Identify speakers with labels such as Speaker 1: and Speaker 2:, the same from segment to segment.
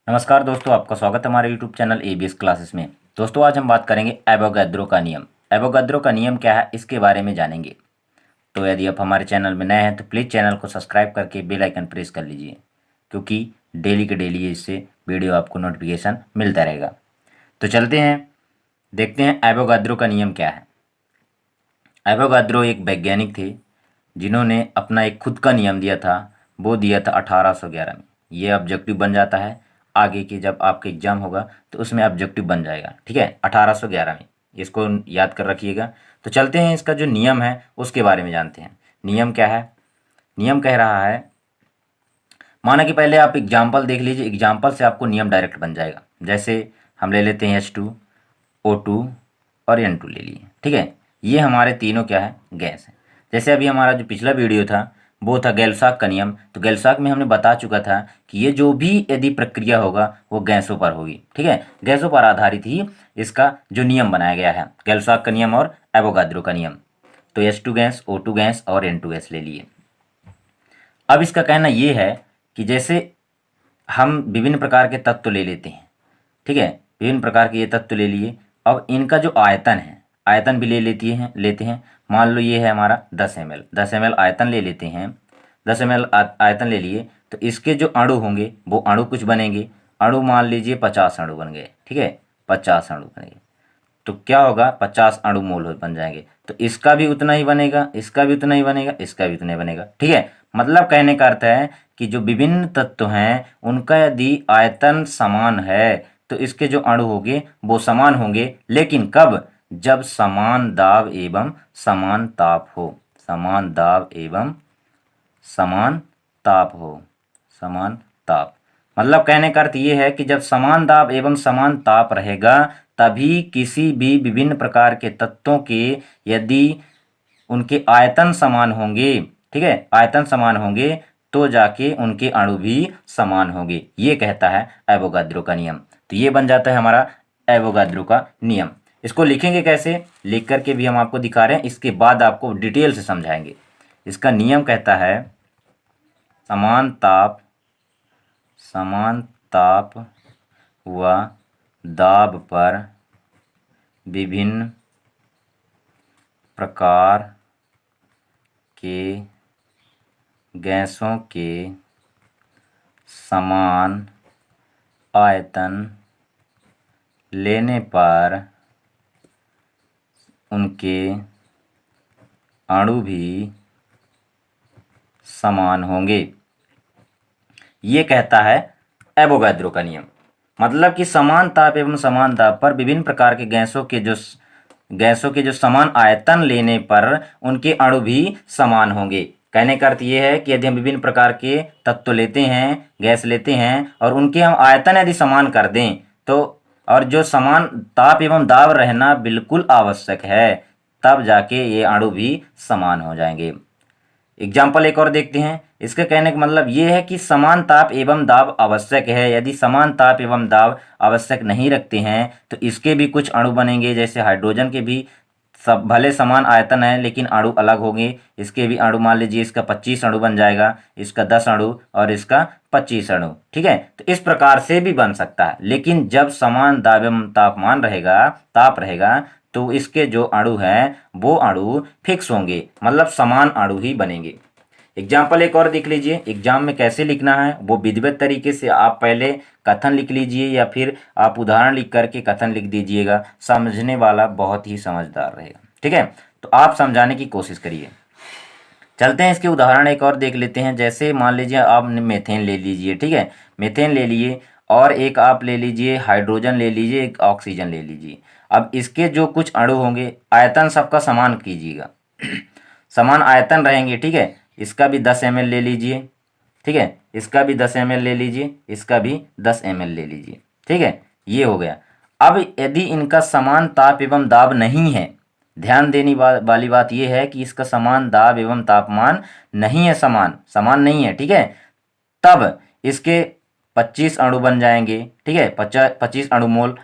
Speaker 1: नमस्कार दोस्तों, आपका स्वागत है हमारे यूट्यूब चैनल एबीएस क्लासेस में। दोस्तों आज हम बात करेंगे एवोगाद्रो का नियम। एवोगाद्रो का नियम क्या है, इसके बारे में जानेंगे। तो यदि आप हमारे चैनल में नए हैं तो प्लीज़ चैनल को सब्सक्राइब करके बेल आइकन प्रेस कर लीजिए, क्योंकि डेली के डेली इससे वीडियो आपको नोटिफिकेशन मिलता रहेगा। तो चलते हैं, देखते हैं एवोगाद्रो का नियम क्या है। एवोगाद्रो एक वैज्ञानिक थे जिन्होंने अपना एक खुद का नियम दिया था। वो दिया था 1811 में। ये ऑब्जेक्टिव बन जाता है आगे की, जब आपका एग्जाम होगा तो उसमें ऑब्जेक्टिव बन जाएगा। ठीक है, 1811 में, इसको याद कर रखिएगा। तो चलते हैं, इसका जो नियम है उसके बारे में जानते हैं। नियम क्या है? नियम कह रहा है, माना कि पहले आप एग्जाम्पल देख लीजिए, एग्जाम्पल से आपको नियम डायरेक्ट बन जाएगा। जैसे हम ले लेते हैं H2, O2 और N2 ले लिए। ठीक है, ये हमारे तीनों क्या है, गैस है। जैसे अभी हमारा जो पिछला वीडियो था वो था गैल्साक का नियम। तो गैल्साक में हमने बता चुका था कि ये जो भी यदि प्रक्रिया होगा वो गैसों पर होगी। ठीक है, गैसों पर आधारित ही इसका जो नियम बनाया गया है, गैल्साक का नियम और एवोगाद्रो का नियम। तो H2 गैस, O2 गैस और N2 गैस ले लिए। अब इसका कहना ये है कि जैसे हम विभिन्न प्रकार के तत्व ले लेते हैं। ठीक है, विभिन्न प्रकार के ये तत्व ले लिए। अब इनका जो आयतन है, आयतन भी लेते हैं। मान लो ये है हमारा 10 ml, 10 ml आयतन ले लेते हैं। 10 ml आयतन ले लिए तो इसके जो अणु होंगे वो अणु कुछ बनेंगे। अणु मान लीजिए 50 अणु बन गए। ठीक है, 50 अणु बन गए तो क्या होगा, 50 अणु मोल बन जाएंगे। तो इसका भी उतना ही बनेगा, इसका भी उतना ही बनेगा, इसका भी उतना ही बनेगा। ठीक है, मतलब कहने का अर्थ है कि जो विभिन्न तत्व हैं उनका यदि आयतन समान है तो इसके जो अणु होंगे वो समान होंगे। लेकिन कब? जब समान दाब एवं समान ताप हो। समान दाब एवं समान ताप हो। समान ताप मतलब कहने का अर्थ ये है कि जब समान दाब एवं समान ताप रहेगा तभी किसी भी विभिन्न प्रकार के तत्वों के यदि उनके आयतन समान होंगे, ठीक है, आयतन समान होंगे तो जाके उनके अणु भी समान होंगे। ये कहता है एवोगाद्रो का नियम। तो ये बन जाता है हमारा एवोगाद्रो का नियम। इसको लिखेंगे कैसे, लिख करके भी हम आपको दिखा रहे हैं, इसके बाद आपको डिटेल से समझाएंगे। इसका नियम कहता है समान ताप व दाब पर विभिन्न प्रकार के गैसों के समान आयतन लेने पर उनके अणु भी समान होंगे। ये कहता है एवोगाद्रो का नियम। मतलब कि समान ताप एवं समान दाब पर विभिन्न प्रकार के गैसों के जो समान आयतन लेने पर उनके अणु भी समान होंगे। कहने का अर्थ ये है कि यदि हम विभिन्न प्रकार के तत्व लेते हैं, गैस लेते हैं और उनके हम आयतन यदि समान कर दें तो, और जो समान ताप एवं दाब रहना बिल्कुल आवश्यक है, तब जाके ये अणु भी समान हो जाएंगे। एग्जाम्पल एक और देखते हैं। इसके कहने का मतलब ये है कि समान ताप एवं दाब आवश्यक है। यदि समान ताप एवं दाब आवश्यक नहीं रखते हैं तो इसके भी कुछ अणु बनेंगे। जैसे हाइड्रोजन के भी सब भले समान आयतन है लेकिन अणु अलग होंगे। इसके भी अणु मान लीजिए इसका 25 अणु बन जाएगा, इसका 10 अणु और इसका 25 अणु। ठीक है, तो इस प्रकार से भी बन सकता है। लेकिन जब समान दाब एवं ताप रहेगा तो इसके जो अणु हैं वो अणु फिक्स होंगे, मतलब समान अणु ही बनेंगे। एग्जाम्पल एक और देख लीजिए। एग्जाम में कैसे लिखना है वो विधिवत तरीके से आप पहले कथन लिख लीजिए या फिर आप उदाहरण लिख करके कथन लिख दीजिएगा। समझने वाला बहुत ही समझदार रहेगा। ठीक है, तो आप समझाने की कोशिश करिए। चलते हैं, इसके उदाहरण एक और देख लेते हैं। जैसे मान लीजिए आप मेथेन ले लीजिए। ठीक है, मेथेन ले लिए और एक आप ले लीजिए हाइड्रोजन ले लीजिए, एक ऑक्सीजन ले लीजिए। अब इसके जो कुछ अणु होंगे, आयतन सबका समान कीजिएगा समान आयतन रहेंगे। ठीक है, इसका भी 10 ml ले लीजिए। ठीक है, इसका भी 10 ml ले लीजिए, इसका भी 10 ml ले लीजिए। ठीक है, ये हो गया। अब यदि इनका समान ताप एवं दाब नहीं है, ध्यान देने वाली बात यह है कि इसका समान दाब एवं तापमान नहीं है, समान नहीं है। ठीक है, तब इसके 25 अणु बन जाएंगे। ठीक है, 25 अणु मोल,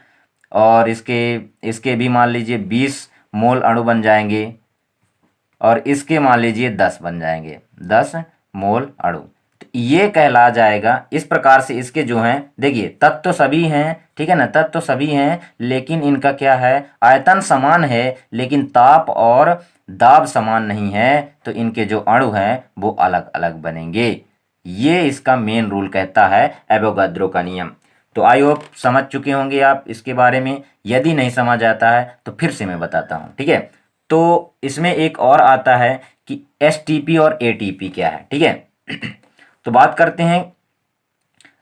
Speaker 1: और इसके भी मान लीजिए 20 मोल अणु बन जाएंगे और इसके मान लीजिए 10 बन जाएंगे, 10 मोल अणु। तो ये कहला जाएगा। इस प्रकार से इसके जो हैं, देखिए तत्व तो सभी हैं, ठीक है ना, तत्व तो सभी हैं, लेकिन इनका क्या है, आयतन समान है लेकिन ताप और दाब समान नहीं है, तो इनके जो अणु हैं वो अलग अलग बनेंगे। ये इसका मेन रूल कहता है एवोगाद्रो का नियम। तो आई होप समझ चुके होंगे आप इसके बारे में। यदि नहीं समझ आता है तो फिर से मैं बताता हूँ, ठीक है। तो इसमें एक और आता है कि एसटीपी और एटीपी क्या है, ठीक है। तो बात करते हैं,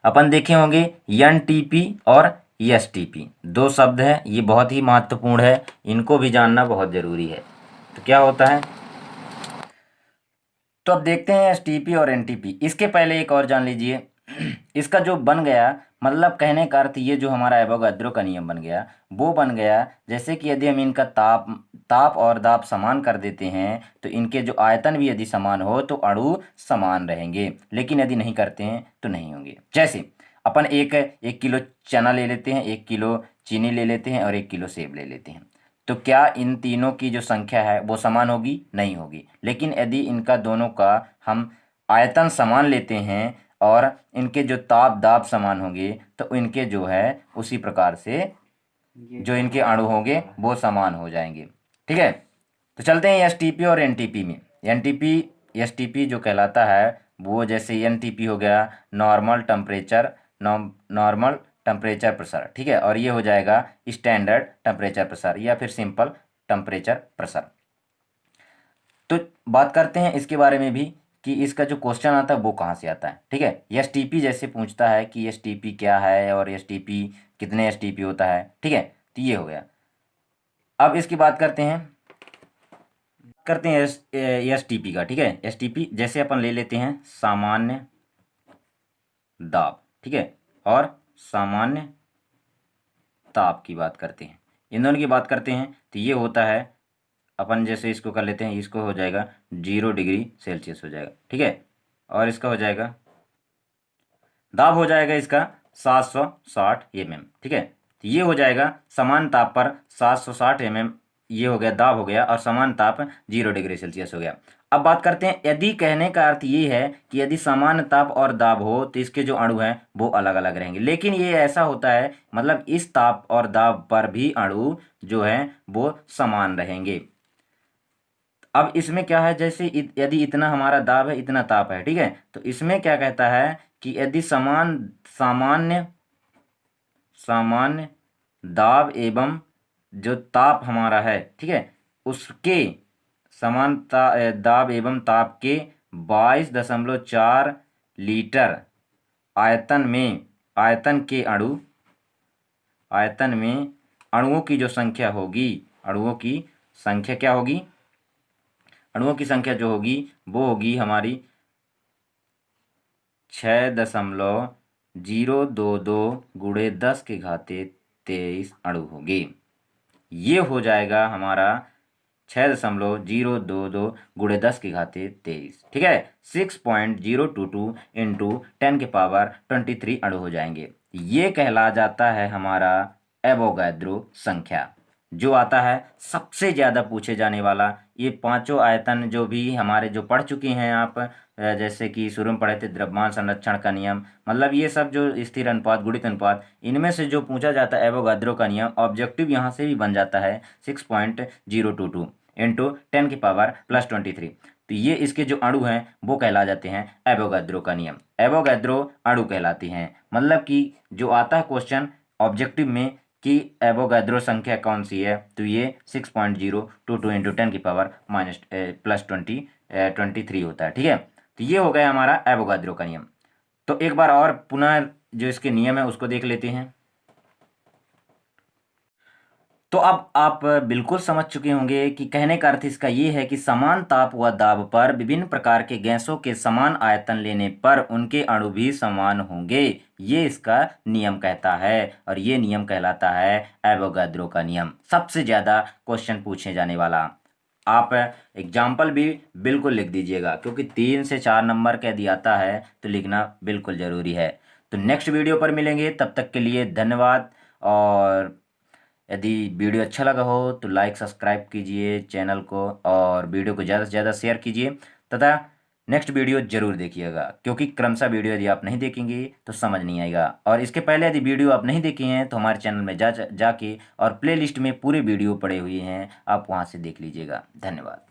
Speaker 1: अपन देखे होंगे एनटीपी और एसटीपी, दो शब्द हैं, ये बहुत ही महत्वपूर्ण है, इनको भी जानना बहुत ज़रूरी है। तो क्या होता है, तो अब देखते हैं एसटीपी और एनटीपी। इसके पहले एक और जान लीजिए, इसका जो बन गया, मतलब कहने का अर्थ ये जो हमारा एवोगाद्रो का नियम बन गया, वो बन गया जैसे कि यदि हम इनका ताप ताप और दाब समान कर देते हैं तो इनके जो आयतन भी यदि समान हो तो अणु समान रहेंगे, लेकिन यदि नहीं करते हैं तो नहीं होंगे। जैसे अपन एक 1 किलो चना ले लेते हैं, 1 किलो चीनी ले लेते हैं और 1 किलो सेब ले लेते हैं, तो क्या इन तीनों की जो संख्या है वो समान होगी? नहीं होगी। लेकिन यदि इनका दोनों का हम आयतन समान लेते हैं और इनके जो ताप दाब समान होंगे तो इनके जो है उसी प्रकार से जो इनके अणु होंगे वो समान हो जाएंगे, ठीक है। तो चलते हैं एसटीपी और एनटीपी में। एनटीपी एसटीपी जो कहलाता है वो, जैसे एनटीपी हो गया नॉर्मल टेम्परेचर प्रेशर, ठीक है, और ये हो जाएगा स्टैंडर्ड टेम्परेचर प्रेशर या फिर सिंपल टेम्परेचर प्रेशर। तो बात करते हैं इसके बारे में भी कि इसका जो क्वेश्चन आता है वो कहाँ से आता है, ठीक है। एसटीपी जैसे पूछता है कि एसटीपी क्या है और एसटीपी कितने एसटीपी होता है, ठीक है, तो ये हो गया। अब इसकी बात करते हैं एसटीपी का, ठीक है। एसटीपी जैसे अपन ले लेते हैं सामान्य दाब, ठीक है, और सामान्य ताप की बात करते हैं, इन दोनों की बात करते हैं, तो ये होता है, अपन जैसे इसको कर लेते हैं, इसको हो जाएगा 0 डिग्री सेल्सियस हो जाएगा, ठीक है, और इसका हो जाएगा दाब हो जाएगा इसका 760 mm, ठीक है। तो ये हो जाएगा समान ताप पर 760 mm, ये हो गया दाब हो गया, और समान ताप 0 डिग्री सेल्सियस हो गया। अब बात करते हैं, यदि कहने का अर्थ ये है कि यदि समान ताप और दाब हो तो इसके जो अणु हैं वो अलग अलग रहेंगे, लेकिन ये ऐसा होता है, मतलब इस ताप और दाब पर भी अणु जो है वो समान रहेंगे। अब इसमें क्या है, जैसे यदि इतना हमारा दाब है इतना ताप है, ठीक है, तो इसमें क्या कहता है कि यदि सामान्य सामान्य दाब एवं जो ताप हमारा है, ठीक है, उसके दाब एवं ताप के 22.4 लीटर आयतन में अणुओं की जो संख्या होगी, अणुओं की संख्या क्या होगी, अणुओं की संख्या जो होगी वो होगी हमारी 6.022 गुणे 10⁻23 अणु होगी। ये हो जाएगा हमारा 6.022 गुणे 10⁻23, ठीक है, 6.022 इंटू 10⁻23 अणु हो जाएंगे। ये कहला जाता है हमारा एवोगाद्रो संख्या, जो आता है सबसे ज़्यादा पूछे जाने वाला। ये पांचों आयतन जो भी हमारे जो पढ़ चुके हैं आप, जैसे कि शुरू में पढ़े थे द्रव्यमान संरक्षण का नियम, मतलब ये सब जो स्थिर अनुपात गुणित अनुपात, इनमें से जो पूछा जाता है एवोगाद्रो का नियम, ऑब्जेक्टिव यहाँ से भी बन जाता है 6.022 इंटू 10⁻+23। तो ये इसके जो अणु हैं वो कहला जाते हैं एवोगाद्रो का नियम, एवोगाद्रो अणु कहलाती हैं। मतलब कि जो आता है क्वेश्चन ऑब्जेक्टिव में कि एवोगाद्रो संख्या कौन सी है, तो ये 6.022 इंटू 10⁻+23 होता है, ठीक है। तो ये हो गया हमारा एवोगाद्रो का नियम। तो एक बार और पुनः जो इसके नियम है उसको देख लेते हैं। तो अब आप बिल्कुल समझ चुके होंगे कि कहने का अर्थ इसका ये है कि समान ताप व दाब पर विभिन्न प्रकार के गैसों के समान आयतन लेने पर उनके अणु भी समान होंगे, ये इसका नियम कहता है, और ये नियम कहलाता है एवोगाद्रो का नियम। सबसे ज़्यादा क्वेश्चन पूछे जाने वाला, आप एग्जाम्पल भी बिल्कुल लिख दीजिएगा, क्योंकि 3 से 4 नंबर का यदि आता है तो लिखना बिल्कुल ज़रूरी है। तो नेक्स्ट वीडियो पर मिलेंगे, तब तक के लिए धन्यवाद। और यदि वीडियो अच्छा लगा हो तो लाइक सब्सक्राइब कीजिए चैनल को, और वीडियो को ज़्यादा से ज़्यादा शेयर कीजिए, तथा नेक्स्ट वीडियो जरूर देखिएगा, क्योंकि क्रमशः वीडियो यदि आप नहीं देखेंगे तो समझ नहीं आएगा। और इसके पहले यदि वीडियो आप नहीं देखे हैं तो हमारे चैनल में जाके और प्लेलिस्ट में पूरे वीडियो पड़े हुए हैं, आप वहां से देख लीजिएगा। धन्यवाद।